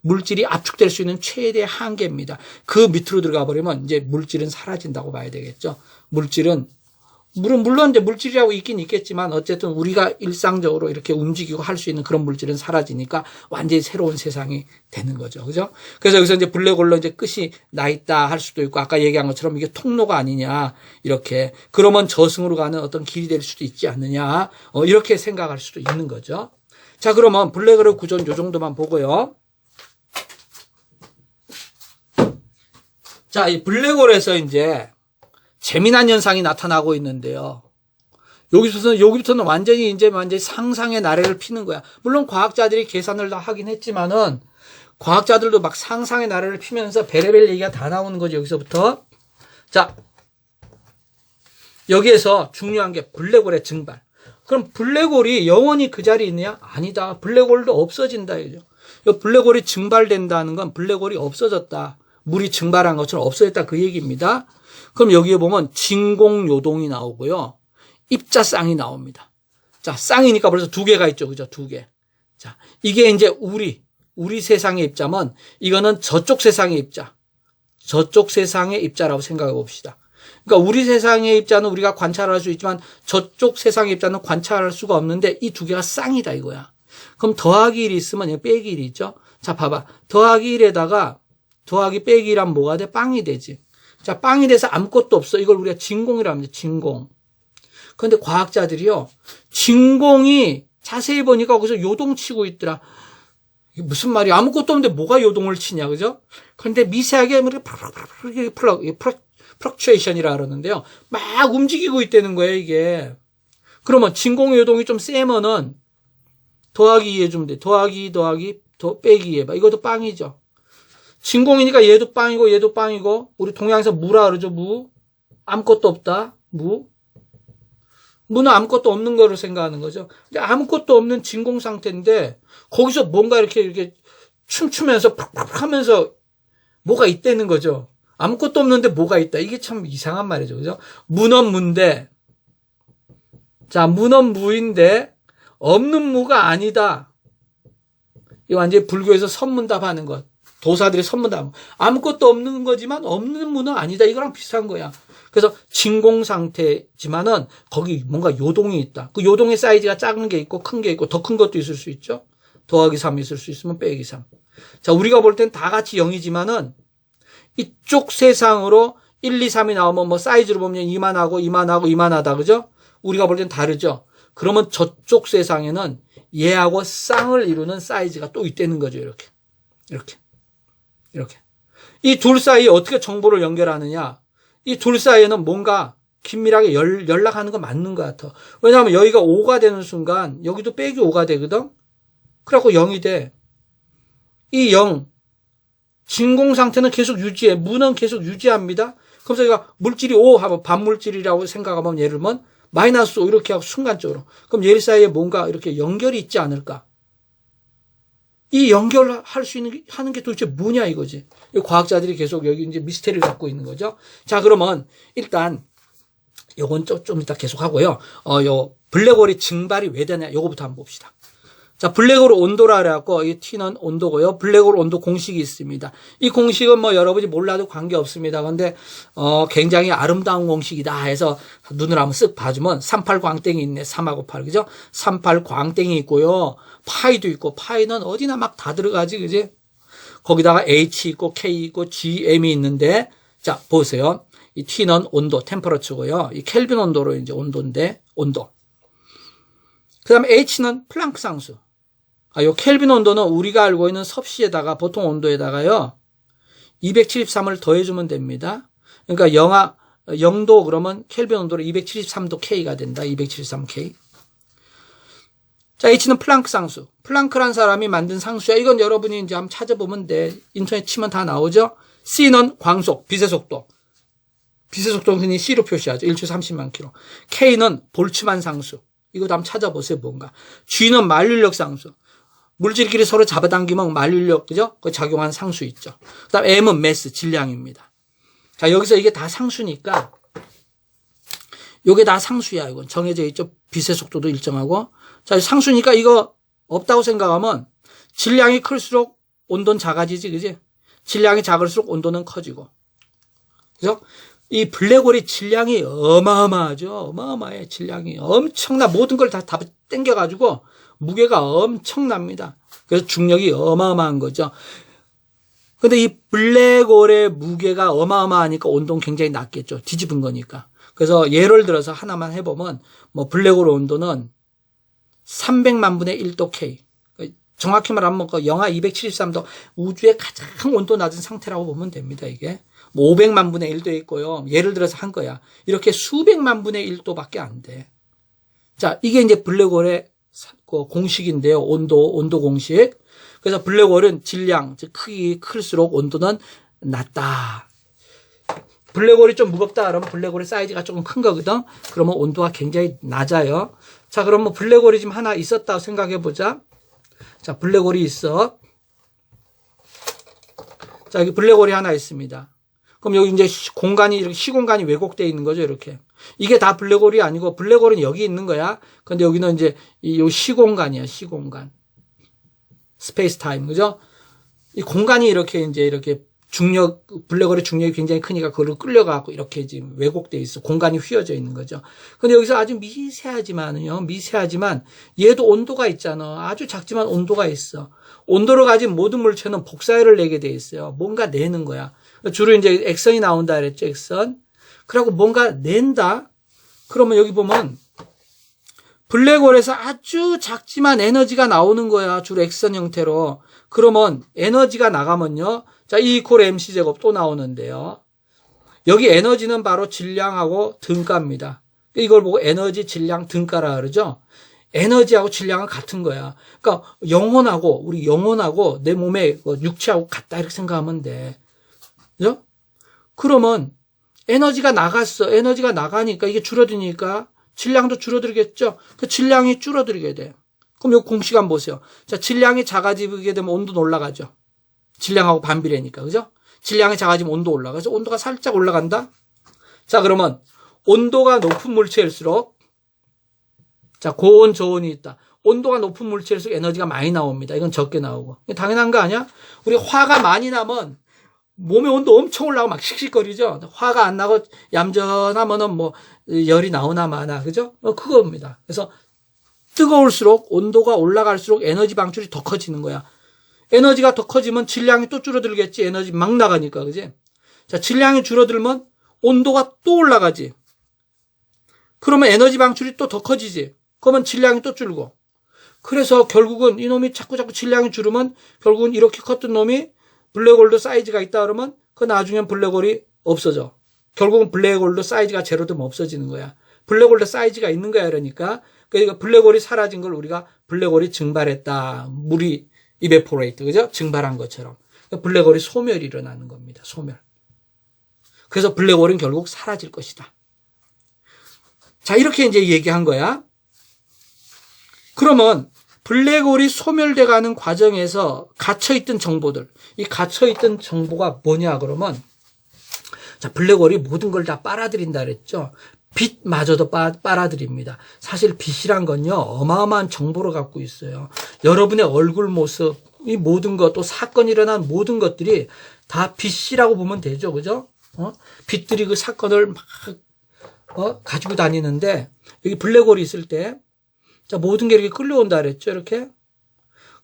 물질이 압축될 수 있는 최대 한계입니다. 그 밑으로 들어가 버리면 이제 물질은 사라진다고 봐야 되겠죠. 물론 이제 물질이라고 있긴 있겠지만 어쨌든 우리가 일상적으로 이렇게 움직이고 할 수 있는 그런 물질은 사라지니까 완전히 새로운 세상이 되는 거죠. 그죠? 그래서 여기서 이제 블랙홀로 이제 끝이 나 있다 할 수도 있고 아까 얘기한 것처럼 이게 통로가 아니냐 이렇게 그러면 저승으로 가는 어떤 길이 될 수도 있지 않느냐 이렇게 생각할 수도 있는 거죠. 자, 그러면 블랙홀의 구조는 요 정도만 보고요. 자, 이 블랙홀에서 이제 재미난 현상이 나타나고 있는데요. 여기부터는 완전히 상상의 나래를 피는 거야. 물론 과학자들이 계산을 다 하긴 했지만은 과학자들도 막 상상의 나래를 피면서 베레벨 얘기가 다 나오는 거죠. 여기서부터. 자, 여기에서 중요한 게 블랙홀의 증발. 그럼 블랙홀이 영원히 그 자리에 있느냐? 아니다. 블랙홀도 없어진다. 이죠. 블랙홀이 증발된다는 건 블랙홀이 없어졌다. 물이 증발한 것처럼 없어졌다. 그 얘기입니다. 그럼 여기에 보면 진공요동이 나오고요. 입자쌍이 나옵니다. 자, 쌍이니까 벌써 두 개가 있죠. 그죠? 두 개. 자, 이게 이제 우리 세상의 입자면 이거는 저쪽 세상의 입자. 저쪽 세상의 입자라고 생각해 봅시다. 그러니까 우리 세상의 입자는 우리가 관찰할 수 있지만 저쪽 세상의 입자는 관찰할 수가 없는데 이 두 개가 쌍이다 이거야. 그럼 더하기 1이 있으면 여기 빼기 1이 있죠. 자, 봐봐. 더하기 1에다가 더하기 빼기 1하면 뭐가 돼? 빵이 되지. 자, 빵이 돼서 아무것도 없어. 이걸 우리가 진공이라고 합니다. 진공. 그런데 과학자들이요. 진공이 자세히 보니까 거기서 요동치고 있더라. 이게 무슨 말이야? 아무것도 없는데 뭐가 요동을 치냐. 그죠? 그런데 미세하게 플럭추에이션이라 그러는데요. 막 움직이고 있다는 거예요, 이게. 그러면 진공의 요동이 좀 세면은 더하기 2 해주면 돼. 더하기 빼기 2 해봐. 이것도 빵이죠. 진공이니까 얘도 빵이고 얘도 빵이고 우리 동양에서 무라 그러죠. 무. 아무것도 없다. 무는 아무것도 없는 거로 생각하는 거죠. 근데 아무것도 없는 진공 상태인데 거기서 뭔가 이렇게 춤추면서 팍팍 하면서 뭐가 있다는 거죠. 아무것도 없는데 뭐가 있다. 이게 참 이상한 말이죠. 그죠? 무는 무인데 자, 무는 무인데 없는 무가 아니다. 이 완전히 불교에서 선문답 하는 것. 도사들이 선문답. 아무것도 없는 거지만 없는 무는 아니다. 이거랑 비슷한 거야. 그래서 진공 상태지만은 거기 뭔가 요동이 있다. 그 요동의 사이즈가 작은 게 있고 큰 게 있고 더 큰 것도 있을 수 있죠. 더하기 3 있을 수 있으면 빼기 3. 자, 우리가 볼 땐 다 같이 0이지만은 이쪽 세상으로 1, 2, 3이 나오면 뭐 사이즈로 보면 이만하다. 그죠? 우리가 볼 땐 다르죠. 그러면 저쪽 세상에는 얘하고 쌍을 이루는 사이즈가 또 있다는 거죠. 이렇게. 이 둘 사이에 어떻게 정보를 연결하느냐? 이 둘 사이에는 뭔가 긴밀하게 연락하는 거 맞는 것 같아. 왜냐하면 여기가 5가 되는 순간 여기도 빼기 5가 되거든? 그래갖고 0이 돼. 이 0, 진공 상태는 계속 유지해. 무는 계속 유지합니다. 그래서 여기가 물질이 5 하면 반물질이라고 생각하면 예를 들면 마이너스 5 이렇게 하고 순간적으로. 그럼 얘 사이에 뭔가 이렇게 연결이 있지 않을까? 이 연결할 수 있는, 하는 게 도대체 뭐냐 이거지. 과학자들이 계속 여기 이제 미스테리를 갖고 있는 거죠. 자, 그러면 일단 요건 좀 이따 계속 하고요. 요 블랙홀이 증발이 왜 되냐 요거부터 한번 봅시다. 자, 블랙홀 온도라 그래갖고 이 T는 온도고요. 블랙홀 온도 공식이 있습니다. 이 공식은 뭐 여러분이 몰라도 관계없습니다. 근데 굉장히 아름다운 공식이다 해서 눈을 한번 쓱 봐주면 38 광땡이 있네. 3하고 8. 그죠? 38 광땡이 있고요. 파이도 있고 파이는 어디나 막 다 들어가지. 그지? 거기다가 H 있고 K 있고 GM이 있는데 자, 보세요. 이 T는 온도, 템퍼러처고요. 이 켈빈 온도로 이제 온도인데 온도. 그다음에 H는 플랑크 상수. 요 켈빈 온도는 우리가 알고 있는 섭씨에다가 보통 온도에다가요. 273을 더해주면 됩니다. 그러니까 0도 그러면 켈빈 온도로 273도 K가 된다. 273K. 자, H는 플랑크 상수. 플랑크란 사람이 만든 상수야. 이건 여러분이 이제 한번 찾아보면 돼. 인터넷 치면 다 나오죠. C는 광속, 빛의 속도. 빛의 속도는 흔히 C로 표시하죠. 1초 30만 킬로. K는 볼츠만 상수. 이것도 한번 찾아보세요. 뭔가. G는 만류력 상수. 물질끼리 서로 잡아당기면 만류력, 그죠? 그 작용한 상수 있죠. 그 다음 M은 매스, 질량입니다. 자, 여기서 이게 다 상수니까, 요게 다 상수야. 이건 정해져 있죠. 빛의 속도도 일정하고. 자, 상수니까 이거 없다고 생각하면 질량이 클수록 온도는 작아지지, 그지? 질량이 작을수록 온도는 커지고. 그죠? 이 블랙홀이 질량이 어마어마하죠. 어마어마해, 질량이. 엄청나. 모든 걸 다 땡겨가지고 무게가 엄청납니다. 그래서 중력이 어마어마한 거죠. 근데 이 블랙홀의 무게가 어마어마하니까 온도는 굉장히 낮겠죠. 뒤집은 거니까. 그래서 예를 들어서 하나만 해보면, 뭐, 블랙홀 온도는 300만 분의 1도 K. 정확히 말하면 영하 273도, 우주의 가장 온도 낮은 상태라고 보면 됩니다, 이게. 뭐 500만 분의 1도 있고요. 예를 들어서 한 거야. 이렇게 수백만 분의 1도밖에 안 돼. 자, 이게 이제 블랙홀의 공식인데요. 온도 공식. 그래서 블랙홀은 질량, 즉 크기 클수록 온도는 낮다. 블랙홀이 좀 무겁다 그러면 블랙홀의 사이즈가 조금 큰 거거든. 그러면 온도가 굉장히 낮아요. 자, 그럼 뭐 블랙홀이 지금 하나 있었다고 생각해 보자. 자, 블랙홀이 있어. 자, 여기 블랙홀이 하나 있습니다. 그럼 여기 이제 공간이, 이렇게 시공간이 왜곡되어 있는 거죠, 이렇게. 이게 다 블랙홀이 아니고, 블랙홀은 여기 있는 거야. 근데 여기는 이제, 이 시공간이야, 시공간. 스페이스 타임, 그죠? 이 공간이 이렇게 블랙홀의 중력이 굉장히 크니까 그걸 끌려가고 이렇게 지금 왜곡되어 있어. 공간이 휘어져 있는 거죠. 근데 여기서 아주 미세하지만 얘도 온도가 있잖아. 아주 작지만 온도가 있어. 온도를 가진 모든 물체는 복사열을 내게 돼 있어요. 뭔가 내는 거야. 주로 이제 액선이 나온다 그랬죠, 액선. 그리고 뭔가 낸다? 그러면 여기 보면 블랙홀에서 아주 작지만 에너지가 나오는 거야. 주로 액선 형태로. 그러면 에너지가 나가면요. 자, E 이퀄 MC 제곱 또 나오는데요. 여기 에너지는 바로 질량하고 등가입니다. 이걸 보고 에너지, 질량, 등가라 그러죠. 에너지하고 질량은 같은 거야. 그러니까 우리 영혼하고 내 몸의 육체하고 같다 이렇게 생각하면 돼. 그죠? 그러면 에너지가 나갔어. 에너지가 나가니까 이게 줄어드니까 질량도 줄어들겠죠. 그 질량이 줄어들게 돼. 그럼 요 공식 한번 보세요. 자, 질량이 작아지게 되면 온도는 올라가죠. 질량하고 반비례니까, 그죠? 질량이 작아지면 온도 올라가서 온도가 살짝 올라간다? 자, 그러면 온도가 높은 물체일수록, 자, 고온, 저온이 있다. 온도가 높은 물체일수록 에너지가 많이 나옵니다. 이건 적게 나오고. 당연한 거 아니야? 우리 화가 많이 나면 몸의 온도 엄청 올라가고 막 씩씩거리죠? 화가 안 나고 얌전하면은 뭐 열이 나오나 마나, 그죠? 그겁니다. 그래서 뜨거울수록 온도가 올라갈수록 에너지 방출이 더 커지는 거야. 에너지가 더 커지면 질량이 또 줄어들겠지. 에너지 막 나가니까, 그지? 자, 질량이 줄어들면 온도가 또 올라가지. 그러면 에너지 방출이 또 더 커지지. 그러면 질량이 또 줄고. 그래서 결국은 이놈이 자꾸 질량이 줄으면 결국은 이렇게 컸던 놈이 블랙홀도 사이즈가 있다 그러면 그 나중엔 블랙홀이 없어져. 결국은 블랙홀도 사이즈가 제로 되면 없어지는 거야. 블랙홀도 사이즈가 있는 거야, 그러니까. 그러니까 블랙홀이 사라진 걸 우리가 블랙홀이 증발했다. 물이 이베포레이트, 그죠? 증발한 것처럼. 블랙홀이 소멸이 일어나는 겁니다. 소멸. 그래서 블랙홀은 결국 사라질 것이다. 자, 이렇게 이제 얘기한 거야. 그러면 블랙홀이 소멸돼가는 과정에서 갇혀있던 정보들, 이 갇혀있던 정보가 뭐냐 그러면, 자, 블랙홀이 모든 걸 다 빨아들인다 그랬죠. 빛마저도 빨아들입니다. 사실 빛이란 건요, 어마어마한 정보를 갖고 있어요. 여러분의 얼굴 모습, 이 모든 것, 또 사건이 일어난 모든 것들이 다 빛이라고 보면 되죠. 그죠? 빛들이 그 사건을 막, 가지고 다니는데, 여기 블랙홀이 있을 때, 자, 모든 게 이렇게 끌려온다 그랬죠. 이렇게.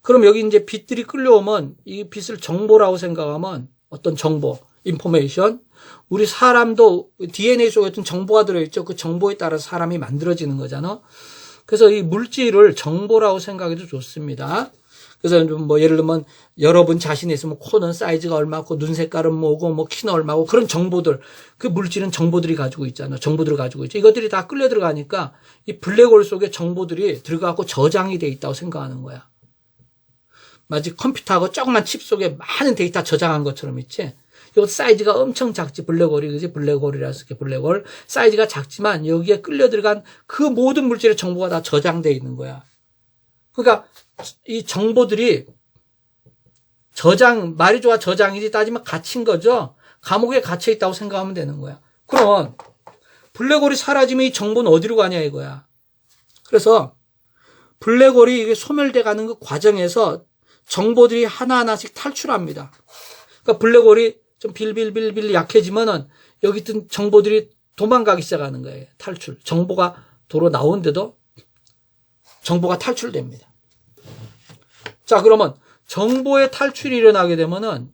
그럼 여기 이제 빛들이 끌려오면, 이 빛을 정보라고 생각하면, 어떤 정보, 인포메이션, 우리 사람도 DNA 속에 어떤 정보가 들어있죠. 그 정보에 따라서 사람이 만들어지는 거잖아. 그래서 이 물질을 정보라고 생각해도 좋습니다. 그래서 뭐 예를 들면 여러분 자신이 있으면 코는 사이즈가 얼마고 눈 색깔은 뭐고 뭐 키는 얼마고 그런 정보들, 그 물질은 정보들이 가지고 있잖아. 정보들을 가지고 있죠. 이것들이 다 끌려 들어가니까 이 블랙홀 속에 정보들이 들어가고 저장이 돼 있다고 생각하는 거야. 마치 컴퓨터하고 조그만 칩 속에 많은 데이터 저장한 것처럼 있지. 요 사이즈가 엄청 작지, 블랙홀이, 그지? 블랙홀이라서 블랙홀. 사이즈가 작지만 여기에 끌려 들어간 그 모든 물질의 정보가 다 저장되어 있는 거야. 그러니까 이 정보들이 말이 좋아 저장이지 따지면 갇힌 거죠? 감옥에 갇혀 있다고 생각하면 되는 거야. 그럼 블랙홀이 사라지면 이 정보는 어디로 가냐 이거야. 그래서 블랙홀이 이게 소멸돼 가는 그 과정에서 정보들이 하나하나씩 탈출합니다. 그러니까 블랙홀이 좀 빌빌빌빌 약해지면은 여기 있던 정보들이 도망가기 시작하는 거예요. 탈출. 정보가 도로 나오는데도 정보가 탈출됩니다. 자, 그러면 정보의 탈출이 일어나게 되면은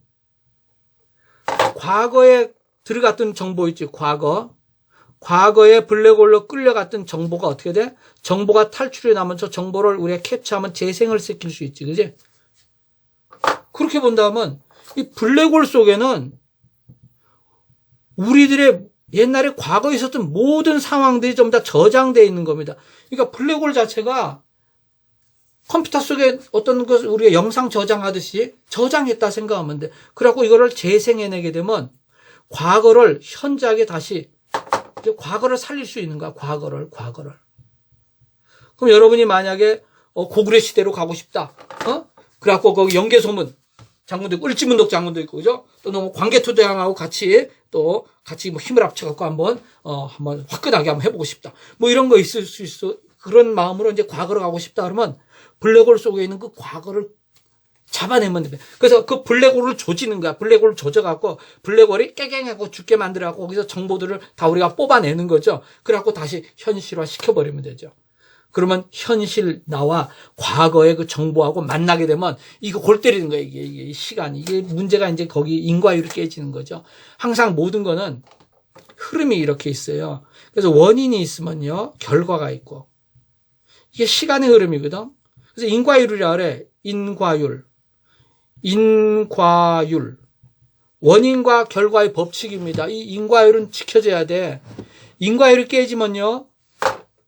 과거에 들어갔던 정보 있지, 과거에 블랙홀로 끌려갔던 정보가 어떻게 돼? 정보가 탈출이 나면 저 정보를 우리가 캡처하면 재생을 시킬 수 있지, 그지? 그렇게 본다면 이 블랙홀 속에는 우리들의 옛날에 과거에 있었던 모든 상황들이 전부 다 저장되어 있는 겁니다. 그러니까 블랙홀 자체가 컴퓨터 속에 어떤 것을 우리가 영상 저장하듯이 저장했다 생각하면 돼. 그래갖고 이거를 재생해내게 되면 과거를 현저하게 다시 과거를 살릴 수 있는 거야. 과거를. 그럼 여러분이 만약에 고구려 시대로 가고 싶다. 그래갖고 거기 영계소문 장군도 있고 을지문덕 장군도 있고 그죠? 또 너무 광개토대왕하고 같이 뭐 힘을 합쳐갖고 한번 화끈하게 한번 해보고 싶다. 뭐 이런 거 있을 수 있어. 그런 마음으로 이제 과거로 가고 싶다 그러면 블랙홀 속에 있는 그 과거를 잡아내면 돼. 그래서 그 블랙홀을 조지는 거야. 블랙홀을 조져갖고 블랙홀이 깨갱하고 죽게 만들어갖고 거기서 정보들을 다 우리가 뽑아내는 거죠. 그래갖고 다시 현실화 시켜버리면 되죠. 그러면 현실 나와 과거의 그 정보하고 만나게 되면 이거 골 때리는 거예요. 이게 시간. 이게 문제가 이제 거기 인과율이 깨지는 거죠. 항상 모든 거는 흐름이 이렇게 있어요. 그래서 원인이 있으면요. 결과가 있고. 이게 시간의 흐름이거든. 그래서 인과율이라 그래. 인과율. 원인과 결과의 법칙입니다. 이 인과율은 지켜져야 돼. 인과율이 깨지면요.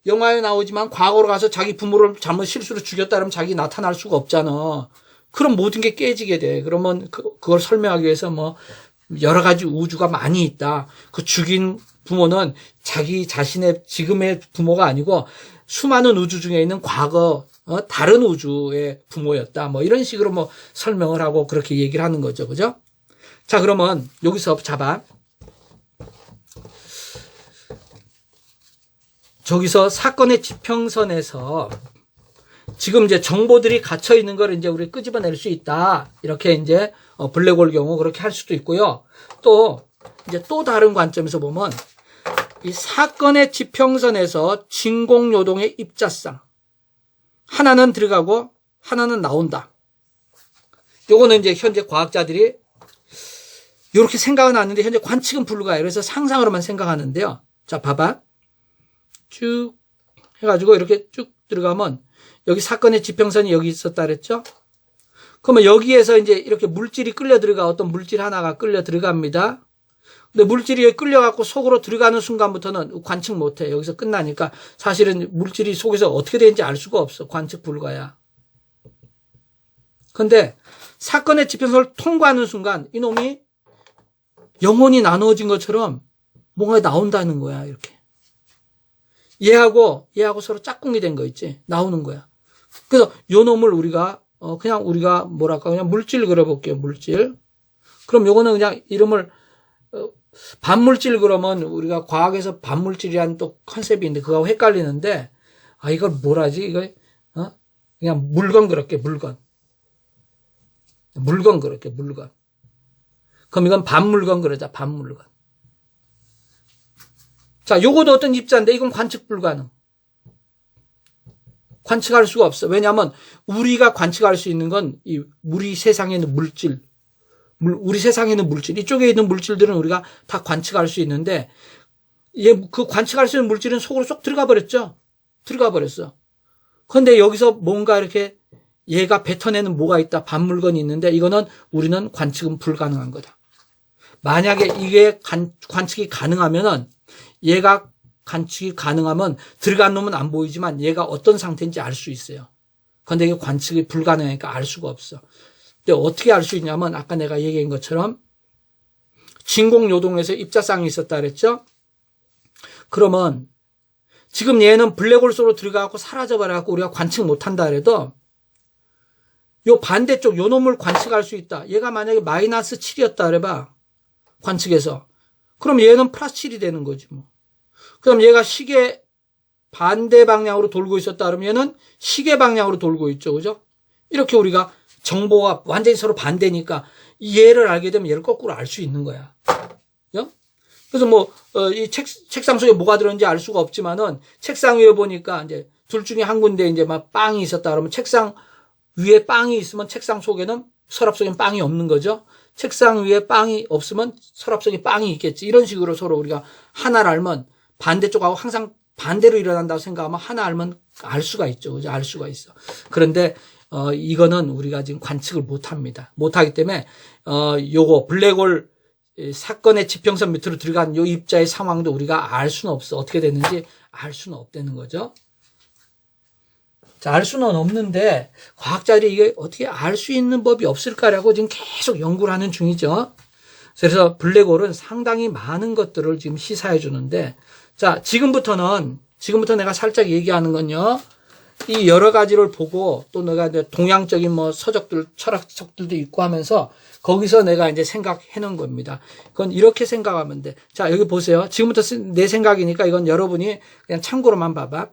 영화에 나오지만 과거로 가서 자기 부모를 잘못 실수로 죽였다 그러면 자기 나타날 수가 없잖아. 그럼 모든 게 깨지게 돼. 그러면 그걸 설명하기 위해서 뭐 여러 가지 우주가 많이 있다. 그 죽인 부모는 자기 자신의 지금의 부모가 아니고 수많은 우주 중에 있는 과거 다른 우주의 부모였다. 뭐 이런 식으로 뭐 설명을 하고 그렇게 얘기를 하는 거죠. 그죠? 자, 그러면 여기서 잡아. 저기서 사건의 지평선에서 지금 이제 정보들이 갇혀 있는 걸 이제 우리 끄집어낼 수 있다. 이렇게 이제 블랙홀 경우 그렇게 할 수도 있고요. 또 이제 또 다른 관점에서 보면 이 사건의 지평선에서 진공요동의 입자상 하나는 들어가고 하나는 나온다. 요거는 이제 현재 과학자들이 이렇게 생각은 하는데 현재 관측은 불가해요. 그래서 상상으로만 생각하는데요. 자, 봐봐. 쭉 해가지고 이렇게 쭉 들어가면 여기 사건의 지평선이 여기 있었다 그랬죠? 그러면 여기에서 이제 이렇게 물질이 끌려 들어가 어떤 물질 하나가 끌려 들어갑니다. 근데 물질이 여기 끌려갖고 속으로 들어가는 순간부터는 관측 못해. 여기서 끝나니까 사실은 물질이 속에서 어떻게 되는지 알 수가 없어. 관측 불가야. 근데 사건의 지평선을 통과하는 순간 이놈이 영혼이 나누어진 것처럼 뭔가 나온다는 거야. 이렇게. 얘하고 서로 짝꿍이 된 거 있지? 나오는 거야. 그래서 요 놈을 우리가 그냥 물질 그려볼게요. 물질. 그럼 요거는 그냥 이름을 반물질 그러면 우리가 과학에서 반물질이라는 또 컨셉이 있는데 그거하고 헷갈리는데 이걸 뭐라지? 이거 그냥 물건 그럴게. 물건 그럴게. 물건. 그럼 이건 반물건 그러자. 반물건. 자, 요것도 어떤 입자인데 이건 관측 불가능. 관측할 수가 없어. 왜냐하면 우리가 관측할 수 있는 건 우리 세상에 있는 물질, 우리 세상에 있는 물질, 이쪽에 있는 물질들은 우리가 다 관측할 수 있는데 그 관측할 수 있는 물질은 속으로 쏙 들어가 버렸죠. 들어가 버렸어. 그런데 여기서 뭔가 이렇게 얘가 뱉어내는 뭐가 있다. 반물건이 있는데 이거는 우리는 관측은 불가능한 거다. 만약에 이게 관측이 가능하면은 얘가 관측이 가능하면 들어간 놈은 안 보이지만 얘가 어떤 상태인지 알 수 있어요. 그런데 이게 관측이 불가능하니까 알 수가 없어. 근데 어떻게 알 수 있냐면 아까 내가 얘기한 것처럼 진공요동에서 입자쌍이 있었다 그랬죠? 그러면 지금 얘는 블랙홀 속으로 들어가고 사라져버려갖고 우리가 관측 못한다 그래도 요 반대쪽 요 놈을 관측할 수 있다. 얘가 만약에 마이너스 7이었다 그래봐. 관측해서. 그럼 얘는 플러스 7이 되는 거지 뭐. 그럼 얘가 시계 반대 방향으로 돌고 있었다 그러면 얘는 시계 방향으로 돌고 있죠. 그죠? 이렇게 우리가 정보가 완전히 서로 반대니까 얘를 알게 되면 얘를 거꾸로 알 수 있는 거야. 그래서 이 책상 속에 뭐가 들었는지 알 수가 없지만은 책상 위에 보니까 이제 둘 중에 한 군데 이제 막 빵이 있었다 그러면 책상 위에 빵이 있으면 책상 속에는 서랍 속에는 빵이 없는 거죠. 책상 위에 빵이 없으면 서랍 속에 빵이 있겠지. 이런 식으로 서로 우리가 하나를 알면 반대쪽하고 항상 반대로 일어난다고 생각하면 하나 알면 알 수가 있죠. 그죠? 알 수가 있어. 그런데 이거는 우리가 지금 관측을 못 합니다. 못 하기 때문에 요거 블랙홀 사건의 지평선 밑으로 들어간 요 입자의 상황도 우리가 알 수는 없어. 어떻게 됐는지 알 수는 없다는 거죠. 자, 알 수는 없는데 과학자들이 이게 어떻게 알 수 있는 법이 없을까라고 지금 계속 연구를 하는 중이죠. 그래서 블랙홀은 상당히 많은 것들을 지금 시사해 주는데, 자, 지금부터 내가 살짝 얘기하는 건요, 이 여러 가지를 보고 또 내가 이제 동양적인 서적들, 철학적들도 있고 하면서 거기서 내가 이제 생각해 놓은 겁니다. 그건 이렇게 생각하면 돼. 자, 여기 보세요. 지금부터 내 생각이니까 이건 여러분이 그냥 참고로만 봐봐.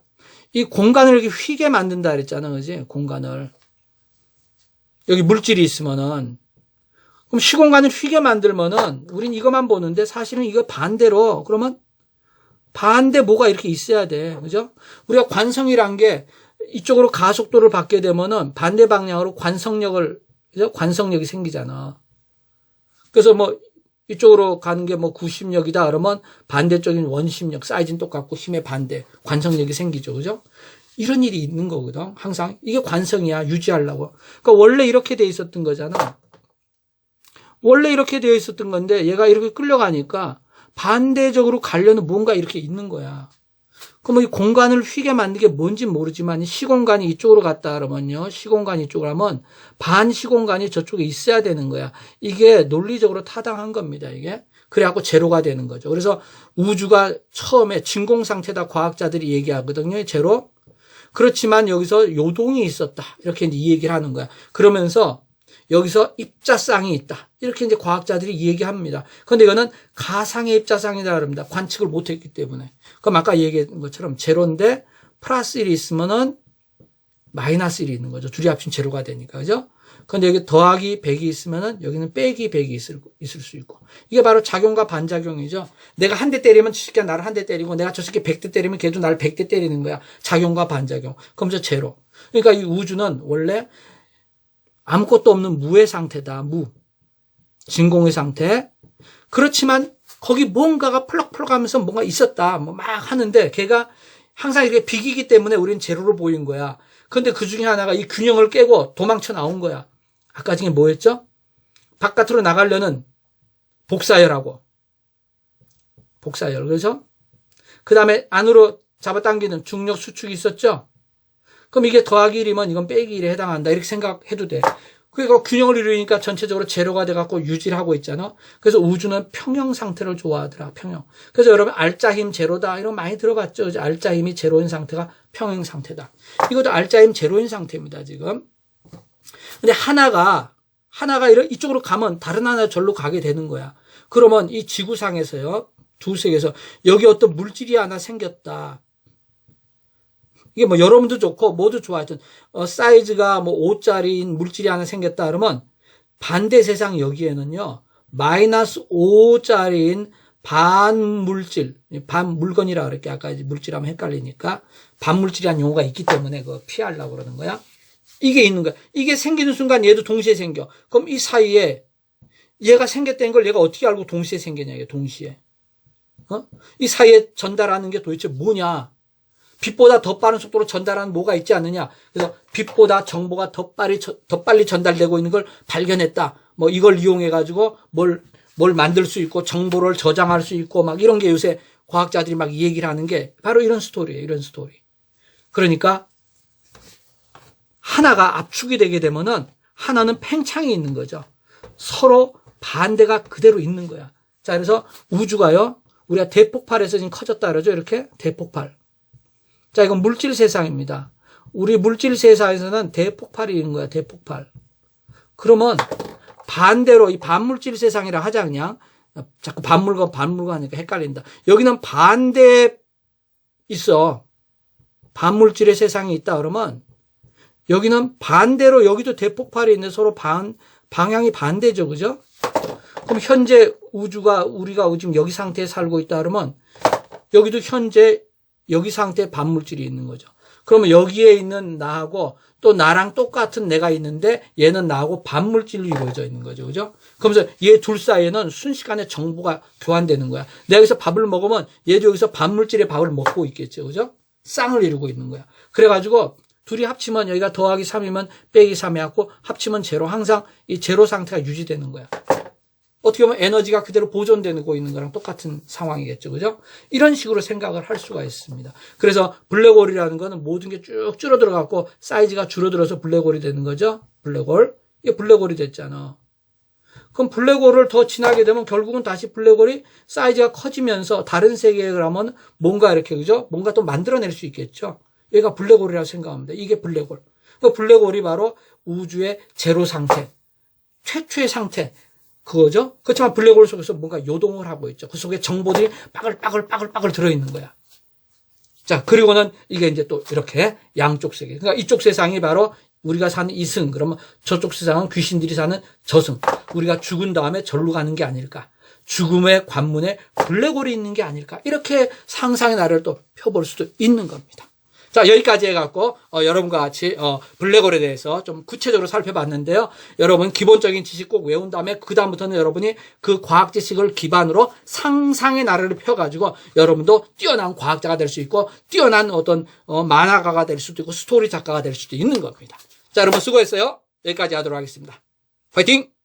이 공간을 이렇게 휘게 만든다 그랬잖아. 그지? 공간을. 여기 물질이 있으면은. 그럼 시공간을 휘게 만들면은 우린 이것만 보는데 사실은 이거 반대로 그러면 반대 뭐가 이렇게 있어야 돼. 그죠? 우리가 관성이란 게 이쪽으로 가속도를 받게 되면은 반대 방향으로 그죠? 관성력이 생기잖아. 그래서 이쪽으로 가는 게 90력이다 그러면 반대쪽인 원심력, 사이즈는 똑같고 힘의 반대, 관성력이 생기죠. 그죠? 이런 일이 있는 거거든. 항상 이게 관성이야. 유지하려고. 그러니까 원래 이렇게 돼 있었던 거잖아. 원래 이렇게 되어 있었던 건데 얘가 이렇게 끌려가니까 반대적으로 가려는 뭔가 이렇게 있는 거야. 그럼 이 공간을 휘게 만든 게 뭔지 모르지만 시공간이 이쪽으로 갔다 그러면요. 시공간이 이쪽으로 하면 반시공간이 저쪽에 있어야 되는 거야. 이게 논리적으로 타당한 겁니다. 이게. 그래갖고 제로가 되는 거죠. 그래서 우주가 처음에 진공 상태다 과학자들이 얘기하거든요. 제로. 그렇지만 여기서 요동이 있었다. 이렇게 이제 이 얘기를 하는 거야. 그러면서 여기서 입자쌍이 있다. 이렇게 이제 과학자들이 얘기합니다. 그런데 이거는 가상의 입자쌍이다 그럽니다. 관측을 못 했기 때문에. 그럼 아까 얘기한 것처럼 제로인데 플러스 1이 있으면은 마이너스 1이 있는 거죠. 둘이 합치면 제로가 되니까. 그죠? 그런데 여기 더하기 100이 있으면은 여기는 빼기 100이 있을 수 있고. 이게 바로 작용과 반작용이죠. 내가 한 대 때리면 저 새끼가 나를 한 대 때리고 내가 저 새끼 100대 때리면 걔도 나를 100대 때리는 거야. 작용과 반작용. 그럼 저 제로. 그러니까 이 우주는 원래 아무것도 없는 무의 상태다. 진공의 상태. 그렇지만 거기 뭔가가 펄럭펄럭 하면서 뭔가 있었다. 막 하는데 걔가 항상 이렇게 비기기 때문에 우리는 제로로 보인 거야. 그런데 그 중에 하나가 이 균형을 깨고 도망쳐 나온 거야. 아까 중에 뭐였죠? 바깥으로 나가려는 복사열하고. 복사열. 그래서 그 다음에 안으로 잡아당기는 중력 수축이 있었죠? 그럼 이게 더하기 1이면 이건 빼기 1에 해당한다. 이렇게 생각해도 돼. 그러니까 균형을 이루니까 전체적으로 제로가 돼갖고 유지를 하고 있잖아. 그래서 우주는 평형 상태를 좋아하더라. 평형. 그래서 여러분 알짜힘 제로다. 이런 거 많이 들어봤죠. 알짜힘이 제로인 상태가 평형 상태다. 이것도 알짜힘 제로인 상태입니다. 지금. 근데 하나가 이쪽으로 가면 다른 하나 절로 가게 되는 거야. 그러면 이 지구상에서요. 두 세계에서 여기 어떤 물질이 하나 생겼다. 이게 여러분도 좋고 모두 좋아. 하여튼 사이즈가 5짜리인 물질이 하나 생겼다 그러면 반대 세상 여기에는요. 마이너스 5짜리인 반물질, 반물건이라 그랬게 아까 물질하면 헷갈리니까 반물질이라는 용어가 있기 때문에 그거 피하려고 그러는 거야. 이게 있는 거야. 이게 생기는 순간 얘도 동시에 생겨. 그럼 이 사이에 얘가 생겼다는 걸 얘가 어떻게 알고 동시에 생기냐, 이게 동시에. 이 사이에 전달하는 게 도대체 뭐냐? 빛보다 더 빠른 속도로 전달하는 뭐가 있지 않느냐. 그래서 빛보다 정보가 더 빨리 전달되고 있는 걸 발견했다. 이걸 이용해가지고 뭘 만들 수 있고 정보를 저장할 수 있고 막 이런 게 요새 과학자들이 막 얘기를 하는 게 바로 이런 스토리예요. 이런 스토리. 그러니까 하나가 압축이 되게 되면은 하나는 팽창이 있는 거죠. 서로 반대가 그대로 있는 거야. 자, 그래서 우주가요. 우리가 대폭발에서 지금 커졌다 그러죠. 이렇게 대폭발. 자, 이건 물질 세상입니다. 우리 물질 세상에서는 대폭발이 있는 거야, 대폭발. 그러면 반대로 이 반물질 세상이라 하자, 그냥. 자꾸 반물건 하니까 헷갈린다. 여기는 반대 있어. 반물질의 세상이 있다 그러면 여기는 반대로 여기도 대폭발이 있는데 서로 방향이 반대죠. 그죠? 그럼 현재 우리가 지금 여기 상태에 살고 있다 그러면 여기도 현재 여기 상태에 반물질이 있는 거죠. 그러면 여기에 있는 나하고 또 나랑 똑같은 내가 있는데 얘는 나하고 반물질로 이루어져 있는 거죠. 그죠? 그러면서 얘 둘 사이에는 순식간에 정보가 교환되는 거야. 내가 여기서 밥을 먹으면 얘도 여기서 반물질의 밥을 먹고 있겠죠. 그죠? 쌍을 이루고 있는 거야. 그래가지고 둘이 합치면 여기가 더하기 3이면 빼기 3이 갖고 합치면 제로. 항상 이 제로 상태가 유지되는 거야. 어떻게 보면 에너지가 그대로 보존되고 있는 거랑 똑같은 상황이겠죠. 그죠? 이런 식으로 생각을 할 수가 있습니다. 그래서 블랙홀이라는 거는 모든 게 쭉 줄어들어 갖고 사이즈가 줄어들어서 블랙홀이 되는 거죠. 블랙홀. 이게 블랙홀이 됐잖아. 그럼 블랙홀을 더 지나게 되면 결국은 다시 블랙홀이 사이즈가 커지면서 다른 세계에 가면 뭔가 이렇게, 그죠? 뭔가 또 만들어낼 수 있겠죠. 얘가 블랙홀이라고 생각합니다. 이게 블랙홀. 그 블랙홀이 바로 우주의 제로 상태, 최초의 상태, 그거죠? 그렇지만 블랙홀 속에서 뭔가 요동을 하고 있죠. 그 속에 정보들이 빠글빠글 들어있는 거야. 자, 그리고는 이게 이제 또 이렇게 양쪽 세계. 그러니까 이쪽 세상이 바로 우리가 사는 이승, 그러면 저쪽 세상은 귀신들이 사는 저승. 우리가 죽은 다음에 절로 가는 게 아닐까. 죽음의 관문에 블랙홀이 있는 게 아닐까. 이렇게 상상의 나래를 또 펴볼 수도 있는 겁니다. 자, 여기까지 해갖고, 여러분과 같이, 블랙홀에 대해서 좀 구체적으로 살펴봤는데요. 여러분, 기본적인 지식 꼭 외운 다음에, 그다음부터는 여러분이 그 과학 지식을 기반으로 상상의 나래를 펴가지고, 여러분도 뛰어난 과학자가 될 수 있고, 뛰어난 어떤, 만화가가 될 수도 있고, 스토리 작가가 될 수도 있는 겁니다. 자, 여러분 수고했어요. 여기까지 하도록 하겠습니다. 화이팅!